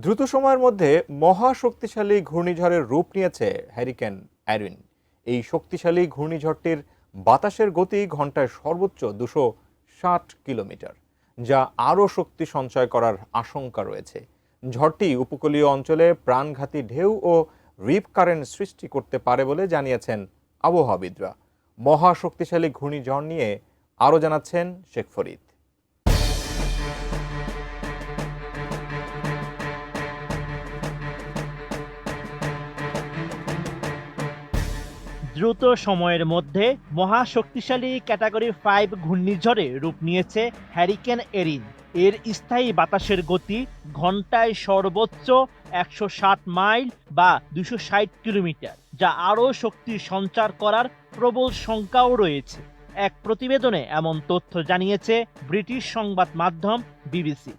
দ্রুত সময়ের মধ্যে মহা শক্তিশালী ঘূর্ণিঝড়ের রূপ নিয়েছে হ্যারিকেন অ্যারিন। এই শক্তিশালী ঘূর্ণিঝড়টির বাতাসের গতি ঘন্টায় সর্বোচ্চ 260 কিলোমিটার, যা আরও শক্তি সঞ্চয় করার আশঙ্কা রয়েছে। ঝড়টি উপকূলীয় অঞ্চলে প্রাণঘাতী ঢেউ ও রিপ কারেন্ট সৃষ্টি করতে পারে বলে জানিয়েছেন আবহাওয়াবিদরা। মহা শক্তিশালী ঘূর্ণিঝড় নিয়ে আরও জানাচ্ছেন শেখ ফরিদ। দ্রুত সময়ের মধ্যে মহা শক্তিশালী ক্যাটাগরি 5 ঘূর্ণিঝড়ে রূপ নিয়েছে হ্যারিকেন এরিন। এর স্থায়ী বাতাসের গতি ঘন্টায় সর্বোচ্চ 160 মাইল বা 260 কিলোমিটার, যা আরও শক্তি সঞ্চার করার প্রবল শঙ্কাও রয়েছে। এক প্রতিবেদনে এমন তথ্য জানিয়েছে ব্রিটিশ সংবাদ মাধ্যম বিবিসি।